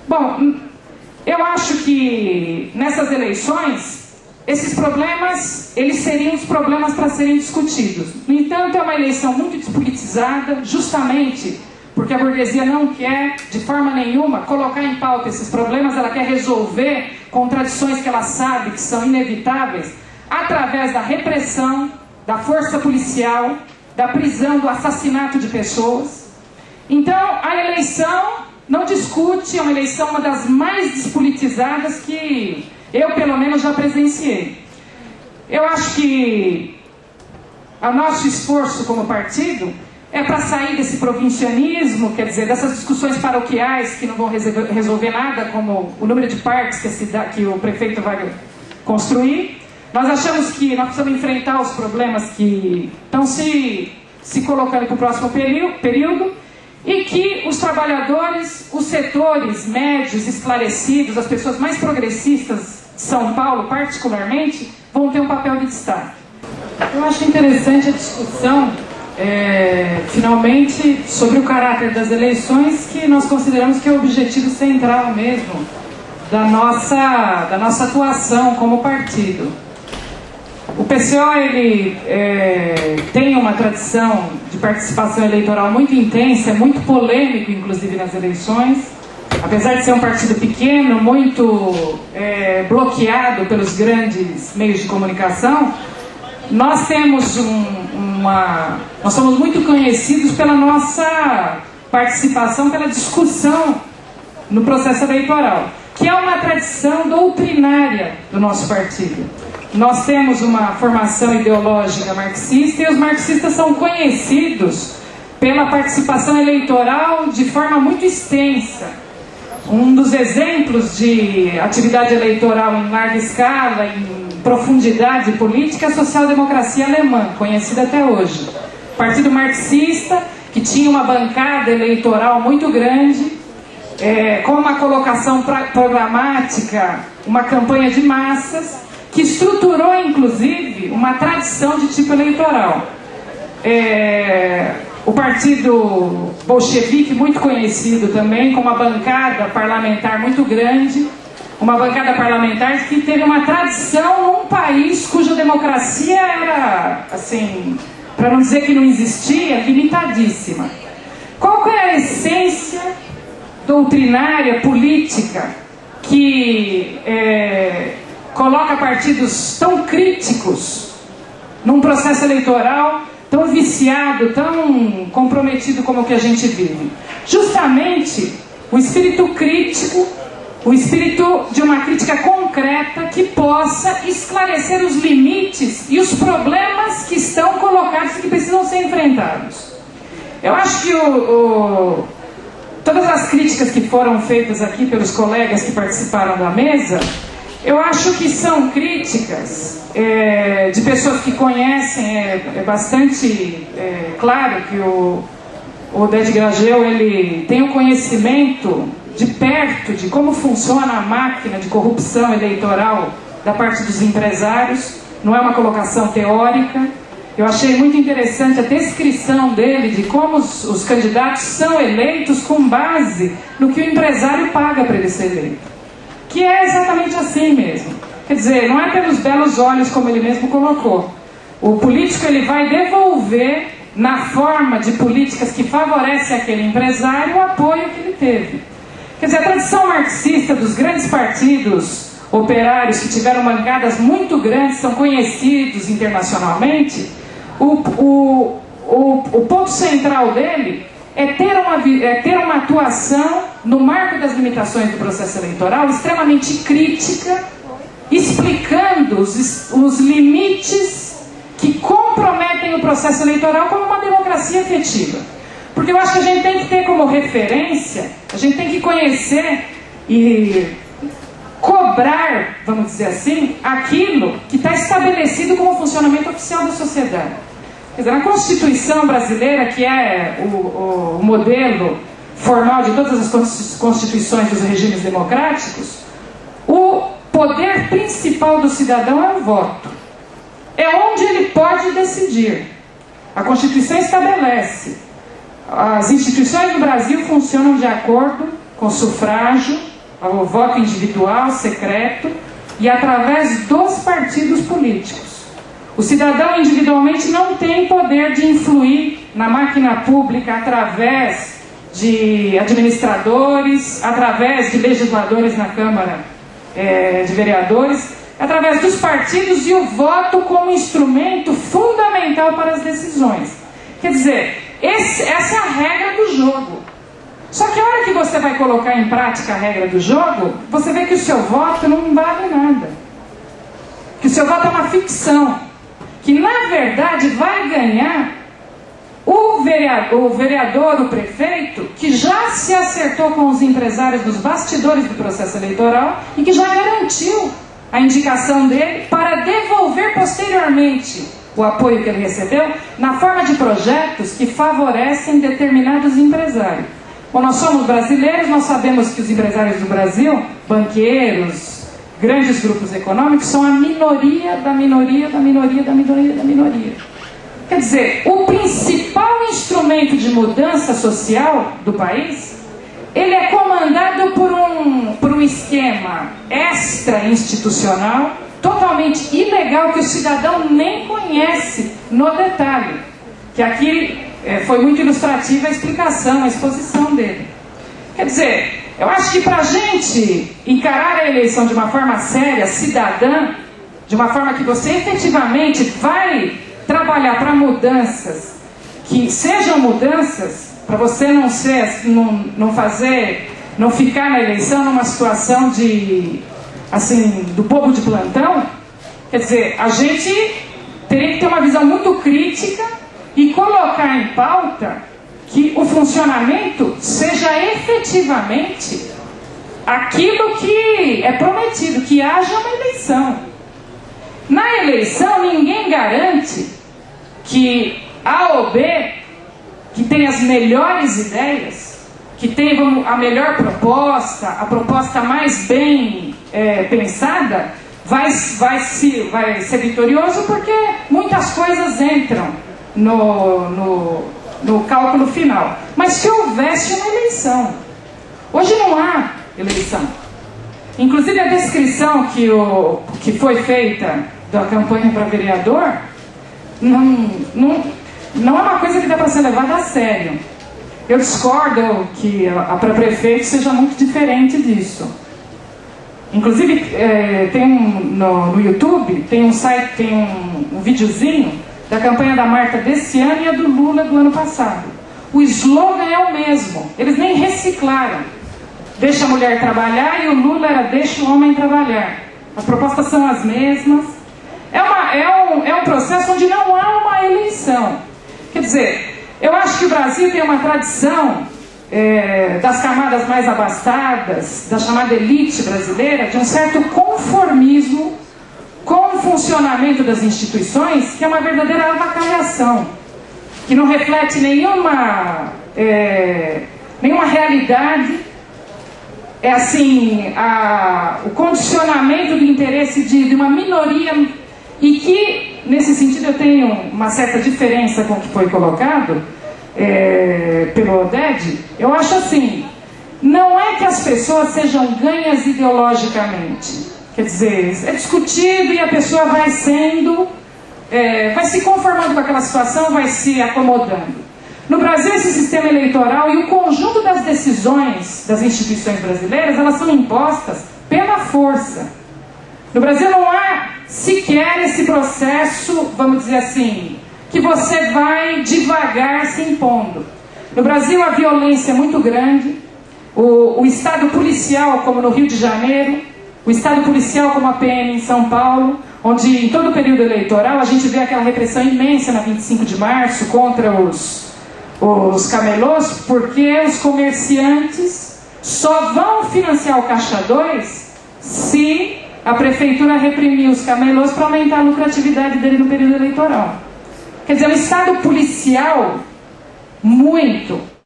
Bom, eu acho que nessas eleições, esses problemas, eles seriam os problemas para serem discutidos. No entanto, é uma eleição muito despolitizada, justamente porque a burguesia não quer, de forma nenhuma, colocar em pauta esses problemas, ela quer resolver contradições que ela sabe que são inevitáveis, através da repressão, da força policial, da prisão, do assassinato de pessoas. Então, a eleição não discute, é uma eleição uma das mais despolitizadas que eu, pelo menos, já presenciei. Eu acho que o nosso esforço como partido é para sair desse provincianismo, quer dizer, dessas discussões paroquiais que não vão resolver nada, como o número de parques que o prefeito vai construir. Nós achamos que nós precisamos enfrentar os problemas que estão se colocando para o próximo período e que os trabalhadores, os setores médios, esclarecidos, as pessoas mais progressistas de São Paulo, particularmente, vão ter um papel de destaque. Eu acho interessante a discussão, finalmente, sobre o caráter das eleições, que nós consideramos que é o objetivo central mesmo da nossa atuação como partido. O PCO ele, tem uma tradição de participação eleitoral muito intensa, é muito polêmico, inclusive, nas eleições. Apesar de ser um partido pequeno, muito bloqueado pelos grandes meios de comunicação, nós temos nós somos muito conhecidos pela nossa participação, pela discussão no processo eleitoral, que é uma tradição doutrinária do nosso partido. Nós temos uma formação ideológica marxista e os marxistas são conhecidos pela participação eleitoral de forma muito extensa. Um dos exemplos de atividade eleitoral em larga escala, em profundidade política, é a social-democracia alemã, conhecida até hoje. Partido marxista, que tinha uma bancada eleitoral muito grande, com uma colocação programática, uma campanha de massas, que estruturou, inclusive, uma tradição de tipo eleitoral. O partido bolchevique, muito conhecido também, com uma bancada parlamentar muito grande, uma bancada parlamentar que teve uma tradição num país cuja democracia era, assim, para não dizer que não existia, limitadíssima. Qual que é a essência doutrinária, política, que coloca partidos tão críticos num processo eleitoral tão viciado, tão comprometido como o que a gente vive? Justamente o espírito crítico, o espírito de uma crítica concreta que possa esclarecer os limites e os problemas que estão colocados e que precisam ser enfrentados. Eu acho que todas as críticas que foram feitas aqui pelos colegas que participaram da mesa, eu acho que são críticas de pessoas que conhecem, é bastante claro que o Oded Gragel, ele tem um conhecimento de perto de como funciona a máquina de corrupção eleitoral da parte dos empresários, não é uma colocação teórica. Eu achei muito interessante a descrição dele de como os candidatos são eleitos com base no que o empresário paga para ele ser eleito. Que é exatamente assim mesmo. Quer dizer, não é pelos belos olhos, como ele mesmo colocou. O político ele vai devolver, na forma de políticas que favorecem aquele empresário, o apoio que ele teve. Quer dizer, a tradição marxista dos grandes partidos operários que tiveram bancadas muito grandes, são conhecidos internacionalmente, o ponto central dele é ter uma atuação no marco das limitações do processo eleitoral extremamente crítica, explicando os limites que comprometem o processo eleitoral como uma democracia efetiva. Porque eu acho que a gente tem que ter como referência, a gente tem que conhecer e cobrar, vamos dizer assim, aquilo que está estabelecido como funcionamento oficial da sociedade. Quer dizer, na Constituição brasileira, que é o modelo formal de todas as constituições dos regimes democráticos, o poder principal do cidadão é o voto. É onde ele pode decidir. A Constituição estabelece. As instituições do Brasil funcionam de acordo com o sufrágio ao voto individual, secreto, e através dos partidos políticos. O cidadão individualmente não tem poder de influir na máquina pública através de administradores, através de legisladores na Câmara de Vereadores, através dos partidos e o voto como instrumento fundamental para as decisões. Quer dizer, essa é a regra do jogo. Só que a hora que você vai colocar em prática a regra do jogo, você vê que o seu voto não vale nada. Que o seu voto é uma ficção. Que na verdade vai ganhar o vereador, o prefeito, que já se acertou com os empresários dos bastidores do processo eleitoral e que já garantiu a indicação dele para devolver posteriormente o apoio que ele recebeu na forma de projetos que favorecem determinados empresários. Bom, nós somos brasileiros, nós sabemos que os empresários do Brasil, banqueiros, grandes grupos econômicos, são a minoria da minoria da minoria da minoria da minoria. Quer dizer, o principal instrumento de mudança social do país, ele é comandado por um esquema extra-institucional, totalmente ilegal, que o cidadão nem conhece no detalhe. Que aqui foi muito ilustrativa a explicação, a exposição dele. Quer dizer, eu acho que para a gente encarar a eleição de uma forma séria, cidadã, de uma forma que você efetivamente vai trabalhar para mudanças, que sejam mudanças, para você não ficar na eleição numa situação do bobo de plantão. Quer dizer, a gente teria que ter uma visão muito crítica e colocar em pauta que o funcionamento seja efetivamente aquilo que é prometido, que haja uma eleição. Na eleição, ninguém garante que A ou B, que tem as melhores ideias, que tem a melhor proposta, a proposta mais bem pensada, vai ser vitorioso, porque muitas coisas entram no cálculo final. Mas se houvesse uma eleição, hoje não há eleição. Inclusive a descrição que foi feita da campanha para vereador não é uma coisa que dá para ser levada a sério. Eu discordo que para prefeito seja muito diferente disso. Inclusive no YouTube tem um site, tem um videozinho da campanha da Marta desse ano e a do Lula do ano passado. O slogan é o mesmo, eles nem reciclaram. Deixa a mulher trabalhar, e o Lula era deixa o homem trabalhar. As propostas são as mesmas. É um processo onde não há uma eleição. Quer dizer, eu acho que o Brasil tem uma tradição das camadas mais abastadas, da chamada elite brasileira, de um certo conformismo com o funcionamento das instituições, que é uma verdadeira avacalhação, que não reflete nenhuma realidade. É assim, o condicionamento do interesse de uma minoria, e que, nesse sentido, eu tenho uma certa diferença com o que foi colocado pelo Oded. Eu acho assim, não é que as pessoas sejam ganhas ideologicamente. Quer dizer, é discutido e a pessoa vai se conformando com aquela situação, vai se acomodando. No Brasil, esse sistema eleitoral e o conjunto das decisões das instituições brasileiras, elas são impostas pela força. No Brasil não há sequer esse processo, vamos dizer assim, que você vai devagar se impondo. No Brasil, a violência é muito grande. O Estado policial, como no Rio de Janeiro, o Estado policial como a PM em São Paulo, onde em todo o período eleitoral a gente vê aquela repressão imensa na 25 de março contra os camelôs, porque os comerciantes só vão financiar o Caixa 2 se a prefeitura reprimir os camelôs para aumentar a lucratividade dele no período eleitoral. Quer dizer, o Estado policial muito